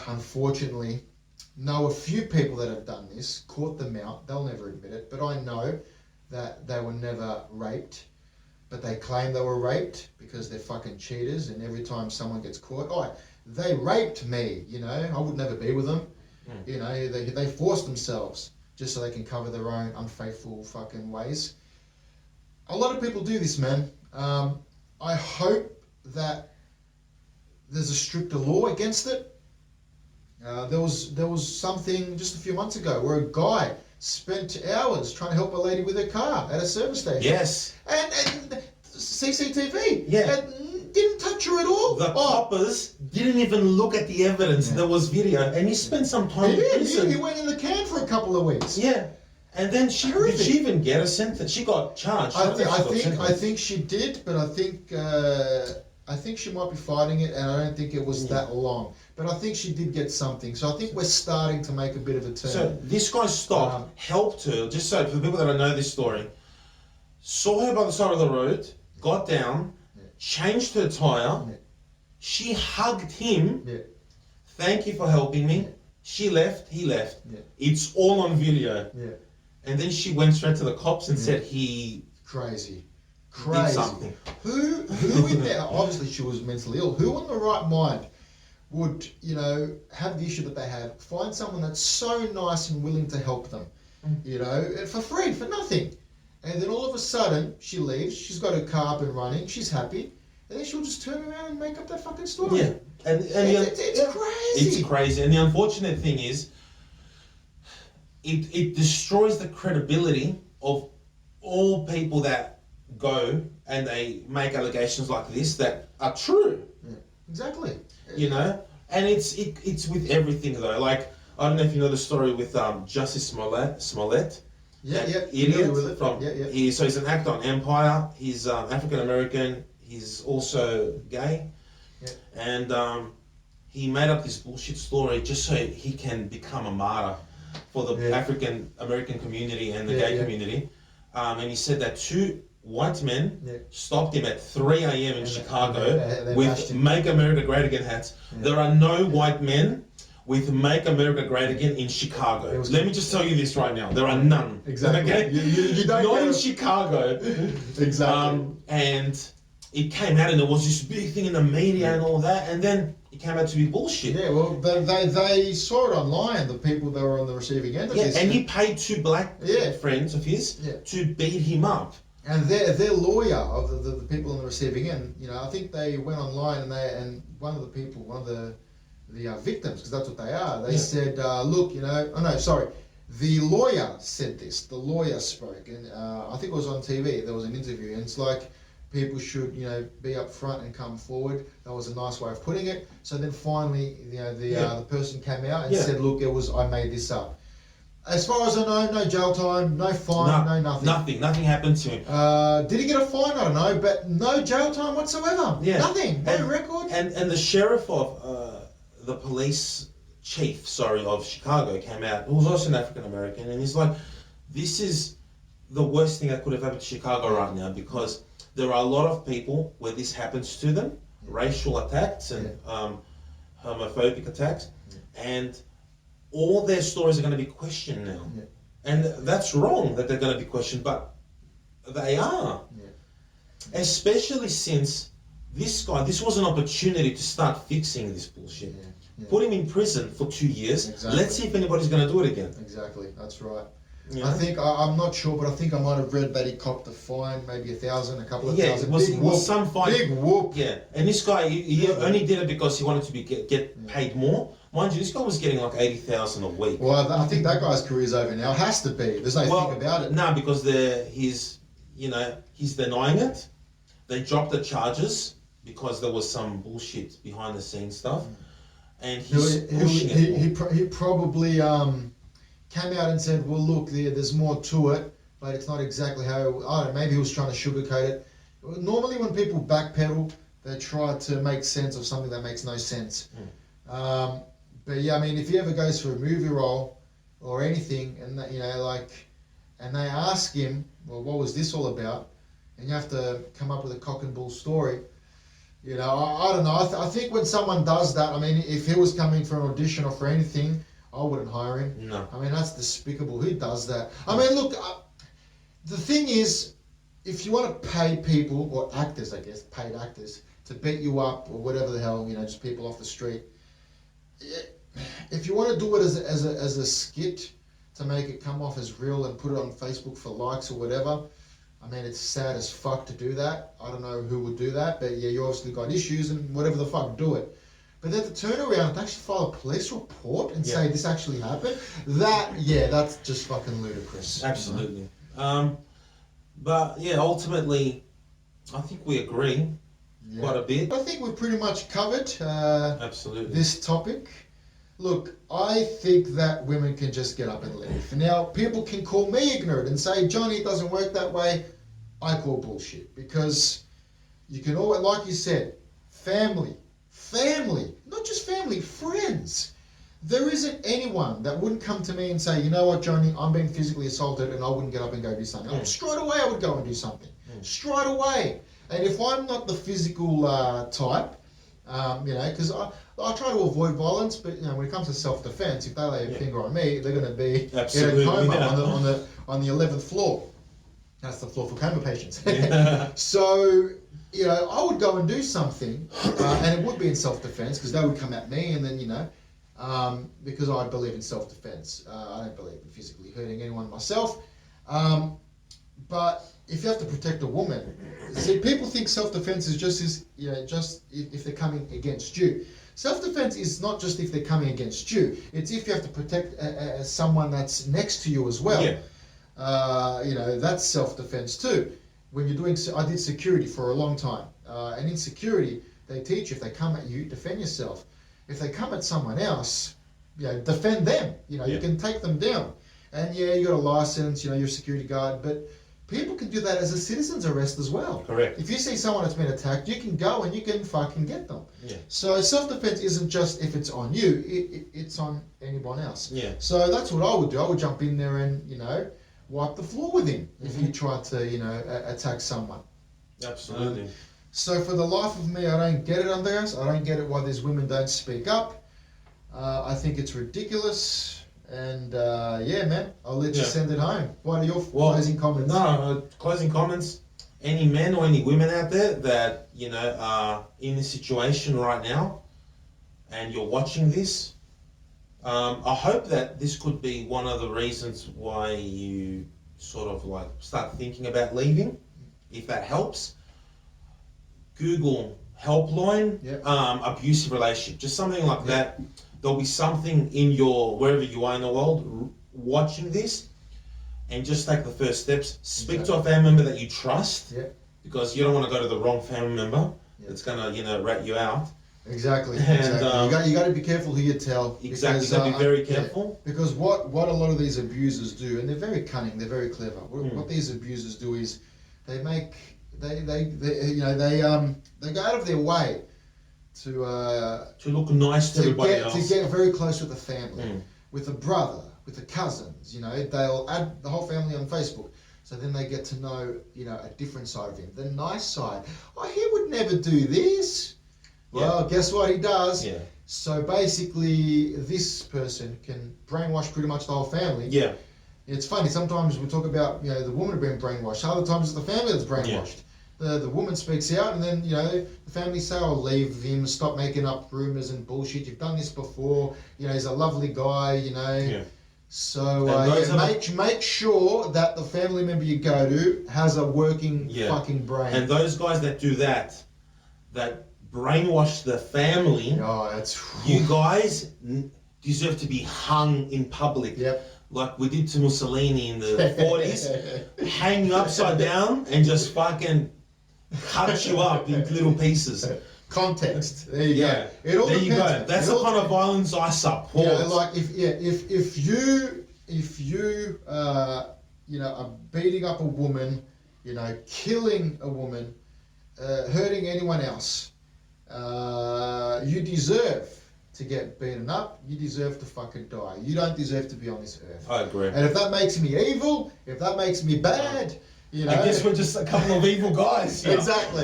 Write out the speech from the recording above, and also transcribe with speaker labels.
Speaker 1: unfortunately know a few people that have done this, caught them out. They'll never admit it, but I know that they were never raped, but they claim they were raped because they're fucking cheaters, and every time someone gets caught, they raped me, you know, I would never be with them. You know, they force themselves just so they can cover their own unfaithful fucking ways. A lot of people do this, man. I hope that there's a stricter law against it. There was something just a few months ago where a guy spent hours trying to help a lady with her car at a service station.
Speaker 2: Yes.
Speaker 1: And CCTV.
Speaker 2: Yeah.
Speaker 1: And didn't touch her at all.
Speaker 2: The coppers didn't even look at the evidence. There was video, and he spent some time in prison.
Speaker 1: He went in the can for a couple of weeks.
Speaker 2: Yeah. And then did she even get a sentence? She got charged.
Speaker 1: I think she did, but I think she might be fighting it, and I don't think it was that long. But I think she did get something. So I think we're starting to make a bit of a turn.
Speaker 2: So this guy stopped, helped her, just so for the people that don't know this story, saw her by the side of the road, got down, changed her tyre, she hugged him, thank you for helping me, she left, he left. It's all on video. And then she went straight to the cops and said he
Speaker 1: crazy.
Speaker 2: did something.
Speaker 1: Who in there, obviously she was mentally ill, who in the right mind would, you know, have the issue that they have, find someone that's so nice and willing to help them, you know, for free, for nothing. And then all of a sudden, she leaves, she's got her car up and running, she's happy, and then she'll just turn around and make up that fucking story.
Speaker 2: Yeah. And
Speaker 1: it's crazy.
Speaker 2: It's crazy. And the unfortunate thing is, it destroys the credibility of all people that go and they make allegations like this that are true.
Speaker 1: Yeah, exactly.
Speaker 2: You know? And it's with everything though. Like, I don't know if you know the story with Justice Smollett. Idiot from so he's an actor on Empire. He's African American. He's also gay, and he made up this bullshit story just so he can become a martyr for the African American community and the gay community. And he said that two white men stopped him at 3 a.m. in Chicago with "Make America Great Again" hats. There are no white men with "Make America Great Again" in Chicago. Let me just tell you this right now. There are none.
Speaker 1: Exactly.
Speaker 2: Okay?
Speaker 1: You don't
Speaker 2: Not in Chicago.
Speaker 1: Exactly.
Speaker 2: And it came out and there was this big thing in the media and all that, and then it came out to be bullshit.
Speaker 1: Yeah, well, they saw it online, the people that were on the receiving end of this.
Speaker 2: And he paid two black friends of his to beat him up.
Speaker 1: And their lawyer of the people on the receiving end, you know, I think they went online and one of the victims, because that's what they are, they said, look, you know, the lawyer said this, the lawyer spoke, and I think it was on TV, there was an interview, and it's like, people should, you know, be up front and come forward. That was a nice way of putting it. So then finally, you know, the person came out and said, look, I made this up. As far as I know, no jail time, no fine, no nothing.
Speaker 2: Nothing happened to him.
Speaker 1: Did he get a fine? I don't know, but no jail time whatsoever.
Speaker 2: Yeah.
Speaker 1: Nothing, no record.
Speaker 2: And the sheriff of, the police chief, of Chicago came out, who was also an African American, and he's like, this is the worst thing that could have happened to Chicago right now, because there are a lot of people where this happens to them, racial attacks and homophobic attacks, and all their stories are going to be questioned now. And that's wrong that they're going to be questioned, but they are. Especially since this was an opportunity to start fixing this bullshit. Put him in prison for 2 years.
Speaker 1: Exactly.
Speaker 2: Let's see if anybody's going to do it again.
Speaker 1: Exactly, that's right.
Speaker 2: Yeah.
Speaker 1: I think, I'm not sure, but I think I might have read that he copped a fine, maybe 1,000, a couple of thousand.
Speaker 2: It was some fine.
Speaker 1: Big whoop.
Speaker 2: Yeah, and this guy, he only did it because he wanted to get paid more. Mind you, this guy was getting like 80,000 a week.
Speaker 1: Well, I think that guy's career's over now. It has to be. There's no thing about it.
Speaker 2: No, because he's denying it. They dropped the charges because there was some bullshit behind the scenes stuff, and he's pushing it.
Speaker 1: He probably came out and said, well, look, there's more to it, but it's not exactly how, I don't know, maybe he was trying to sugarcoat it. Normally when people backpedal, they try to make sense of something that makes no sense. But yeah, I mean, if he ever goes for a movie role or anything, and that, you know, like, and they ask him, well, what was this all about? And you have to come up with a cock and bull story. You know, I don't know. I think when someone does that, I mean, if he was coming for an audition or for anything, I wouldn't hire him.
Speaker 2: No.
Speaker 1: I mean, that's despicable. Who does that? I mean, look, the thing is, if you want to pay people, or actors, I guess, paid actors, to beat you up or whatever the hell, you know, just people off the street, if you want to do it as a skit to make it come off as real and put it on Facebook for likes or whatever, I mean, it's sad as fuck to do that. I don't know who would do that, but yeah, you obviously got issues and whatever the fuck, do it. But then to turn around and actually file a police report and say this actually happened, that's just fucking ludicrous.
Speaker 2: Absolutely. But yeah, ultimately, I think we agree quite a bit.
Speaker 1: I think we've pretty much covered
Speaker 2: absolutely
Speaker 1: this topic. Look, I think that women can just get up and leave. Now, people can call me ignorant and say, Johnny, it doesn't work that way. I call bullshit, because you can always, like you said, family, not just family, friends. There isn't anyone that wouldn't come to me and say, you know what, Johnny, I'm being physically assaulted, and I wouldn't get up and go do something. Straight away I would go and do something. Straight away. And if I'm not the physical type, you know, because I try to avoid violence, but you know, when it comes to self-defense, if they lay a finger on me, they're going to be in a coma on the 11th floor. That's the floor for coma patients. So, you know, I would go and do something, and it would be in self-defense, because they would come at me, and then, you know, because I believe in self-defense. I don't believe in physically hurting anyone myself. But if you have to protect a woman, see, people think self-defense is just if they're coming against you. Self-defense is not just if they're coming against you. It's if you have to protect someone that's next to you as well. Yeah. You know, that's self-defense too. When you're doing, I did security for a long time, and in security, they teach you, if they come at you, defend yourself. If they come at someone else, you know, defend them. You know, you can take them down. And yeah, you got a license, you know, you're a security guard, but people can do that as a citizen's arrest as well.
Speaker 2: Correct.
Speaker 1: If you see someone that's been attacked, you can go and you can fucking get them. Yeah. So self-defense isn't just if it's on you, it's on anyone else.
Speaker 2: Yeah.
Speaker 1: So that's what I would do. I would jump in there and, you know, wipe the floor with him if he tried to, you know, attack someone.
Speaker 2: Absolutely.
Speaker 1: So for the life of me, I don't get it, Andreas. I don't get it why these women don't speak up. I think it's ridiculous. And yeah, man, I'll let you send it home. What are your closing comments?
Speaker 2: Closing comments. Any men or any women out there that, you know, are in this situation right now and you're watching this, I hope that this could be one of the reasons why you sort of like start thinking about leaving, if that helps. Google helpline, abusive relationship, just something like that. There'll be something in your, wherever you are in the world, watching this, and just take the first steps. Speak to a family member that you trust, because you don't want to go to the wrong family member that's going to, you know, rat you out.
Speaker 1: Exactly. And, you got to be careful who you tell.
Speaker 2: Exactly. You got to be very careful.
Speaker 1: Because what a lot of these abusers do, and they're very cunning, they're very clever. What these abusers do is they make they go out of their way to
Speaker 2: look nice to everybody else,
Speaker 1: to get very close with the family, with the brother, with the cousins. You know, they'll add the whole family on Facebook, so then they get to know, you know, a different side of him, the nice side. Oh, he would never do this. Well, guess what he does? Yeah. So basically, this person can brainwash pretty much the whole family. Yeah. It's funny, sometimes we talk about, you know, the woman being brainwashed. Other times it's the family that's brainwashed. Yeah. The woman speaks out, and then, you know, the family say, oh, leave him, stop making up rumours and bullshit. You've done this before. You know, he's a lovely guy, you know. Yeah. So make sure that the family member you go to has a working fucking brain.
Speaker 2: And those guys that do that brainwash the family, you guys deserve to be hung in public. Yep. Like we did to Mussolini in the 40s. Hang you upside down and just fucking cut you up into little pieces.
Speaker 1: Context. There you go.
Speaker 2: It all depends. You go. That's the kind of violence I support.
Speaker 1: Yeah, like if you you know, are beating up a woman, you know, killing a woman, hurting anyone else, you deserve to get beaten up. You deserve to fucking die. You don't deserve to be on this earth.
Speaker 2: I agree.
Speaker 1: And if that makes me evil, if that makes me bad, you know,
Speaker 2: I guess we're just a couple of evil guys.
Speaker 1: Exactly.